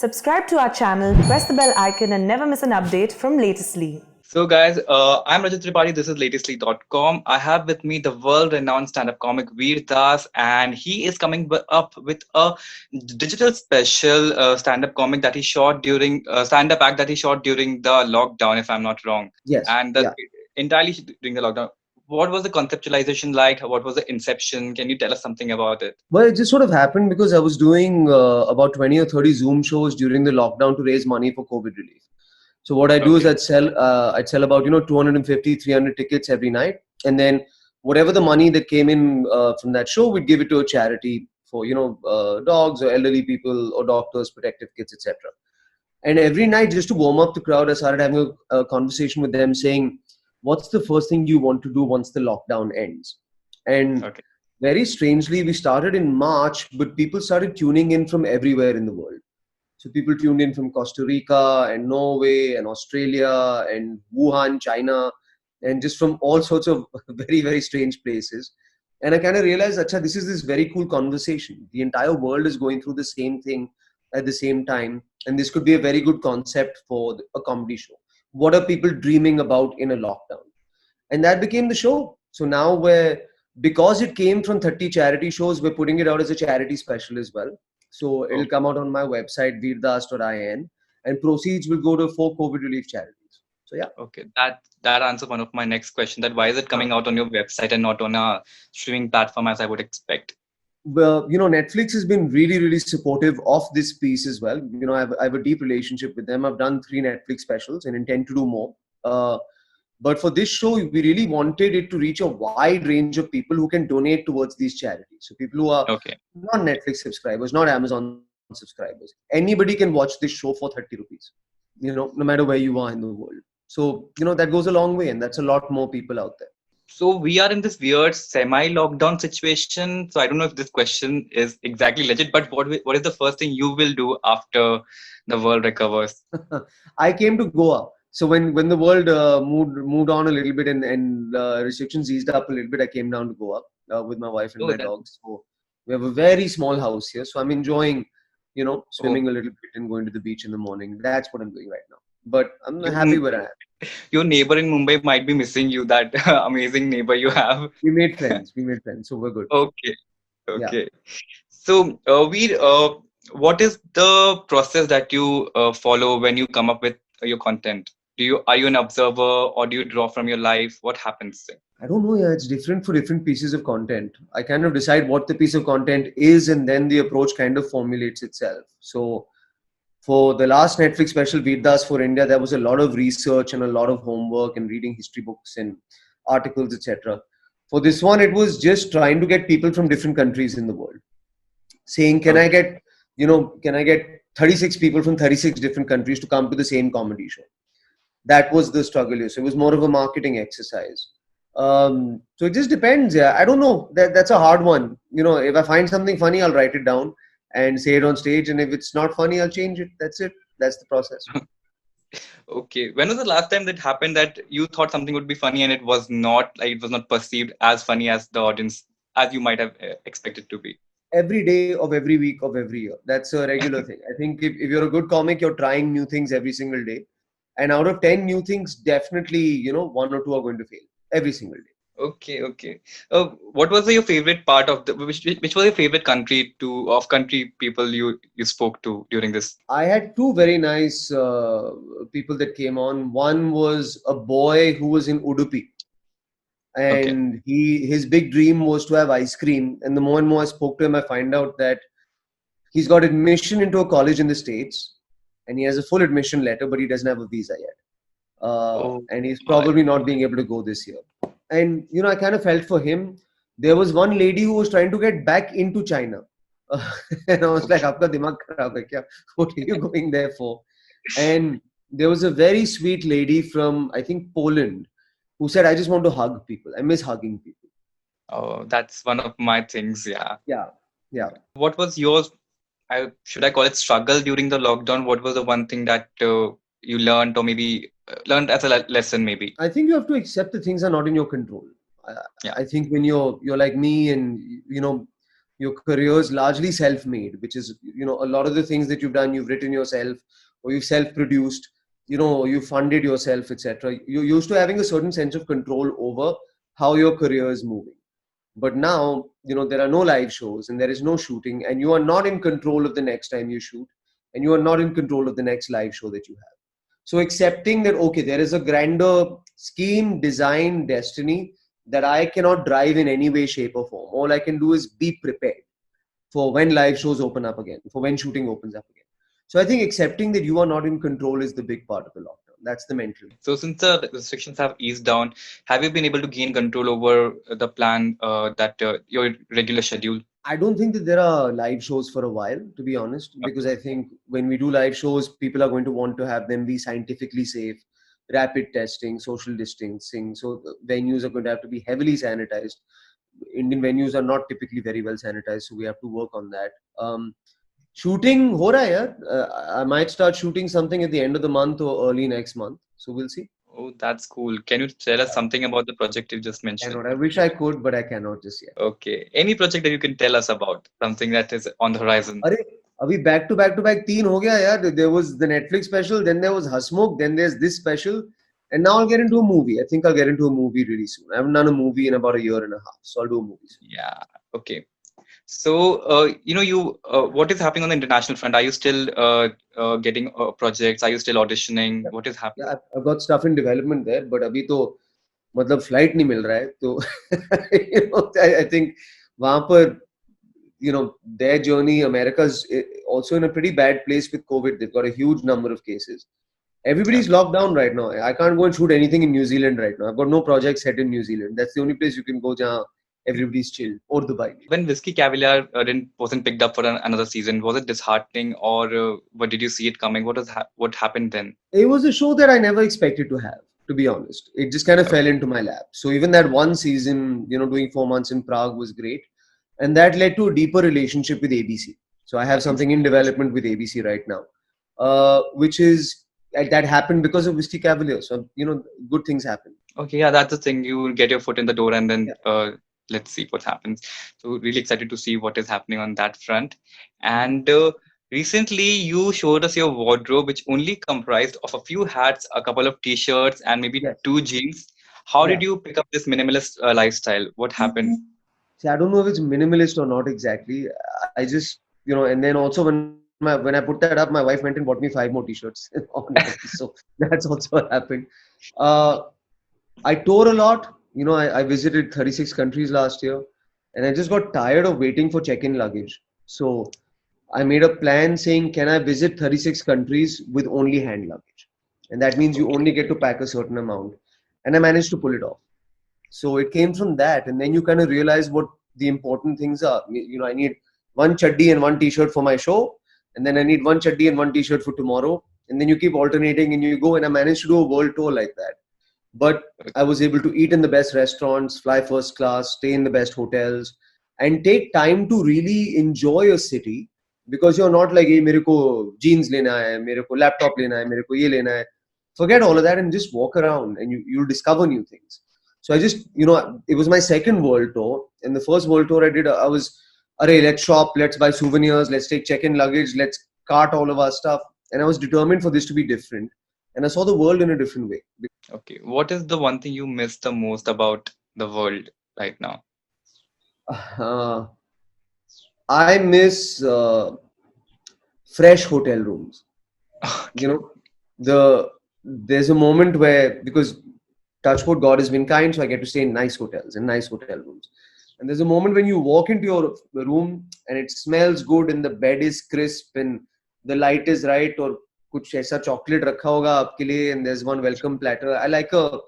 Subscribe to our channel, press the bell icon and never miss an update from Latestly. So, guys, I'm Rajat Tripathi. This is latestly.com. I have with me the world-renowned stand-up comic Virs, and he is coming up with a digital special stand-up comic that he shot during stand-up act that he shot during the lockdown, if I'm not wrong, Yes, and yeah. entirely during the lockdown. What was the conceptualization like? What was the inception? Can you tell us something about it? Well, it just sort of happened because I was doing about 20 or 30 Zoom shows during the lockdown to raise money for COVID relief. So what I do is Okay. I'd sell about 250, 300 tickets every night, and then whatever the money that came in from that show, we'd give it to a charity for dogs or elderly people or doctors, protective kits, etc. And every night, just to warm up the crowd, I started having a conversation with them, saying, "What's the first thing you want to do once the lockdown ends?" And Okay. very strangely, we started in March, but people started tuning in from everywhere in the world. So people tuned in from Costa Rica and Norway and Australia and Wuhan, China, and just from all sorts of very, very strange places. And I kind of realized, acha, this is this very cool conversation. The entire world is going through the same thing at the same time. And this could be a very good concept for a comedy show. What are people dreaming about in a lockdown? And that became the show. So now because it came from 30 charity shows, we're putting it out as a charity special as well. So it'll come out on my website, veerdas.in, and proceeds will go to 4 COVID relief charities. So yeah. Okay, that answers one of my next question. That why is it coming out on your website and not on a streaming platform as I would expect? Well, Netflix has been really, really supportive of this piece as well. I have a deep relationship with them. I've done 3 Netflix specials and intend to do more. But for this show, we really wanted it to reach a wide range of people who can donate towards these charities. So people who are Okay. not Netflix subscribers, not Amazon subscribers. Anybody can watch this show for 30 rupees, no matter where you are in the world. So, that goes a long way, and that's a lot more people out there. So we are in this weird semi-lockdown situation. So I don't know if this question is exactly legit, but what is the first thing you will do after the world recovers? I came to Goa. So when the world moved on a little bit and restrictions eased up a little bit, I came down to Goa with my wife and Oh, my that. dogs. So we have a very small house here. So I'm enjoying, Oh, swimming a little bit and going to the beach in the morning. That's what I'm doing right now. But I'm your happy where I am. your neighbor in Mumbai might be missing you. That amazing neighbor you have. We made friends. We made friends. So we're good. Okay. Yeah. Okay. So what is the process that you follow when you come up with your content? Are you an observer or do you draw from your life? What happens? I don't know. Yeah, it's different for different pieces of content. I kind of decide what the piece of content is, and then the approach kind of formulates itself. So for the last Netflix special, Virs for India, there was a lot of research and a lot of homework and reading history books and articles, etc. For this one, it was just trying to get people from different countries in the world, saying, Okay. can I get 36 people from 36 different countries to come to the same comedy show? That was the struggle here. So it was more of a marketing exercise. So it just depends. Yeah, I don't know. That's a hard one. If I find something funny, I'll write it down and say it on stage. And if it's not funny, I'll change it. That's it. That's the process. Okay. When was the last time that happened that you thought something would be funny and it was not perceived as funny as the audience as you might have expected to be? Every day of every week of every year. That's a regular thing. I think if you're a good comic, you're trying new things every single day. And out of 10 new things, definitely, 1 or 2 are going to fail every single day. Okay, okay. What was your favorite part of which was your favorite country people you spoke to during this? I had 2 very nice people that came on. One was a boy who was in Udupi, Okay. and his big dream was to have ice cream. And the more and more I spoke to him, I find out that he's got admission into a college in the States, and he has a full admission letter, but he doesn't have a visa yet. Oh And he's my. probably not being able to go this year. And I kind of felt for him. There was one lady who was trying to get back into China, and I was like, "Aapka dimag kharab hai kya? What are you going there for?" And there was a very sweet lady from, I think, Poland, who said, "I just want to hug people. I miss hugging people." Oh, that's one of my things. Yeah. Yeah, yeah. What was yours? Should I call it struggle during the lockdown? What was the one thing that you learned or maybe learned as a lesson maybe? I think you have to accept that things are not in your control. I, Yeah. I think when you're like me, and your career is largely self-made, which is, a lot of the things that you've done, you've written yourself, or you've self-produced, you funded yourself, etc. You're used to having a certain sense of control over how your career is moving. But now, there are no live shows and there is no shooting, and you are not in control of the next time you shoot, and you are not in control of the next live show that you have. So accepting that, okay, there is a grander scheme, design, destiny that I cannot drive in any way, shape, or form. All I can do is be prepared for when live shows open up again, for when shooting opens up again. So I think accepting that you are not in control is the big part of the lockdown. That's the mental. So since the restrictions have eased down, have you been able to gain control over the plan that your regular schedule? I don't think that there are live shows for a while, to be honest, because I think when we do live shows, people are going to want to have them be scientifically safe, rapid testing, social distancing. So venues are going to have to be heavily sanitized. Indian venues are not typically very well sanitized, so we have to work on that. Shooting, ho raha hai yaar. I might start shooting something at the end of the month or early next month. So we'll see. Oh, that's cool. Can you tell us something about the project you just mentioned? I wish I could, but I cannot just yet. Okay. Any project that you can tell us about, something that is on the horizon? अरे अभी back to back to back तीन हो गया यार. There was the Netflix special, then there was Hasmukh, then there's this special, and now I'll get into a movie. I think I'll get into a movie really soon. I haven't done a movie in about a year and a half, so I'll do a movie soon. Yeah. Okay. So, what is happening on the international front? Are you still getting projects? Are you still auditioning? What is happening? Yeah, I've got stuff in development there, but अभी तो मतलब flight नहीं मिल रहा है, तो I think वहाँ पर their journey, America's also in a pretty bad place with COVID. They've got a huge number of cases. Everybody's locked down right now. I can't go and shoot anything in New Zealand right now. I've got no projects set in New Zealand. That's the only place you can go jahan everybody's chill, or Dubai. When Whiskey Cavalier wasn't picked up for another season, was it disheartening, or what did you see it coming? What happened then? It was a show that I never expected to have, to be honest. It just kind of fell into my lap. So even that one season, doing 4 months in Prague was great. And that led to a deeper relationship with ABC. So I have something in development with ABC right now, which is that happened because of Whiskey Cavalier. So, good things happen. Okay, yeah, that's the thing. You get your foot in the door and then let's see what happens. So really excited to see what is happening on that front. And recently you showed us your wardrobe, which only comprised of a few hats, a couple of t-shirts, and maybe 2 jeans. How did you pick up this minimalist lifestyle? What happened? See, I don't know if it's minimalist or not exactly. I just, and then also when I put that up, my wife went and bought me 5 more t-shirts. So that's also happened. I tour a lot. I visited 36 countries last year, and I just got tired of waiting for check-in luggage. So I made a plan saying, can I visit 36 countries with only hand luggage? And that means you only get to pack a certain amount. And I managed to pull it off. So it came from that. And then you kind of realize what the important things are. I need 1 chaddi and 1 t-shirt for my show. And then I need 1 chaddi and 1 t-shirt for tomorrow. And then you keep alternating and you go. And I managed to do a world tour like that. But I was able to eat in the best restaurants, fly first class, stay in the best hotels, and take time to really enjoy a city, because you're not like, hey, mere ko jeans lena hai, mere ko laptop lena hai, mere ko ye lena hai. Forget all of that and just walk around, and you'll discover new things. So I just, it was my second world tour. And the first world tour I did, I was, let's shop, let's buy souvenirs, let's take check-in luggage, let's cart all of our stuff. And I was determined for this to be different. And I saw the world in a different way. Okay. What is the one thing you miss the most about the world right now? I miss fresh hotel rooms. Okay. There's a moment where, because touchwood, God has been kind, so I get to stay in nice hotels and nice hotel rooms. And there's a moment when you walk into your room and it smells good and the bed is crisp and the light is right, or कुछ ऐसा chocolate रखा होगा आपके लिए, and there's one welcome platter. I like a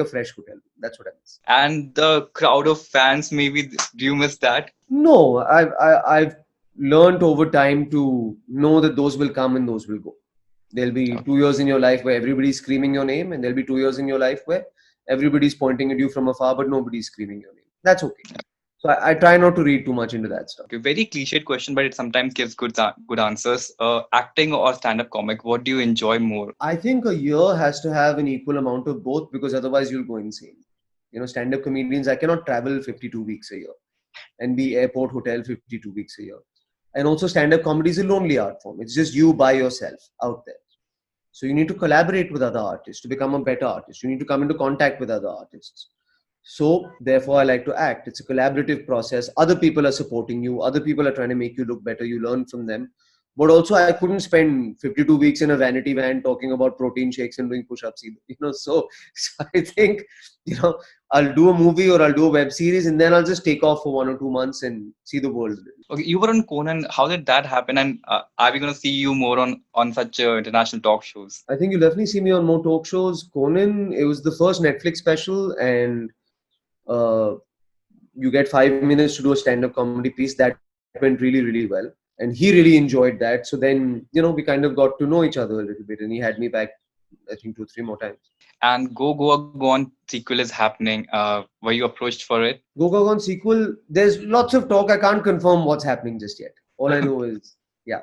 fresh hotel. That's what I miss. And the crowd of fans, maybe, do you miss that? No, I've learned over time to know that those will come and those will go. There'll be 2 years in your life where everybody's screaming your name, and there'll be 2 years in your life where everybody's pointing at you from afar, but nobody's screaming your name. That's okay. So I try not to read too much into that stuff. Okay, very cliched question, but it sometimes gives good answers. Acting or stand-up comic, what do you enjoy more? I think a year has to have an equal amount of both, because otherwise you'll go insane. Stand-up comedians, I cannot travel 52 weeks a year. and be airport hotel 52 weeks a year. And also stand-up comedy is a lonely art form. It's just you by yourself out there. So you need to collaborate with other artists to become a better artist. You need to come into contact with other artists. So therefore I like to act. It's a collaborative process. Other people are supporting you. Other people are trying to make you look better. You learn from them. But also I couldn't spend 52 weeks in a vanity van talking about protein shakes and doing push-ups either. So I think, I'll do a movie or I'll do a web series and then I'll just take off for 1 or 2 months and see the world. Okay, you were on Conan. How did that happen? And are we going to see you more on such international talk shows? I think you'll definitely see me on more talk shows. Conan, it was the first Netflix special, and you get 5 minutes to do a stand-up comedy piece. That went really, really well. And he really enjoyed that. So then, we kind of got to know each other a little bit. And he had me back, I think, 2-3 more times. And Go Goa Gone sequel is happening. Were you approached for it? Go Goa Gone sequel, there's lots of talk. I can't confirm what's happening just yet. All I know is, yeah.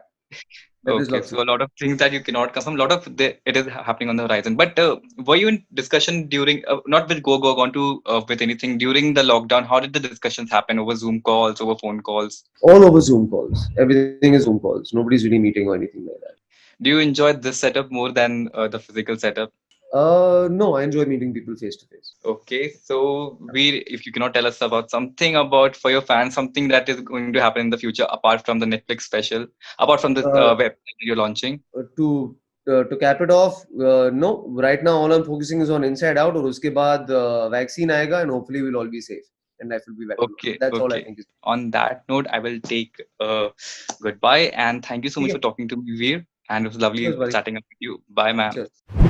Okay, so a lot of things that you cannot confirm. It is happening on the horizon. But were you in discussion during, not with Go Go Gone to with anything during the lockdown? How did the discussions happen over Zoom calls, over phone calls? All over Zoom calls. Everything is Zoom calls. Nobody's really meeting or anything like that. Do you enjoy this setup more than the physical setup? No, I enjoy meeting people face to face. Okay, so if you cannot tell us about something about for your fans, something that is going to happen in the future apart from the Netflix special, apart from this website that you're launching. To cap it off, no. Right now, all I'm focusing is on Inside Out, और उसके बाद vaccine आएगा, and hopefully we'll all be safe, and life will be better. Okay, That's all I okay. think. On that note, I will take goodbye and thank you so much for talking to me, Veer. And it was lovely Cheers, buddy. chatting up with you. Bye, ma'am. Cheers.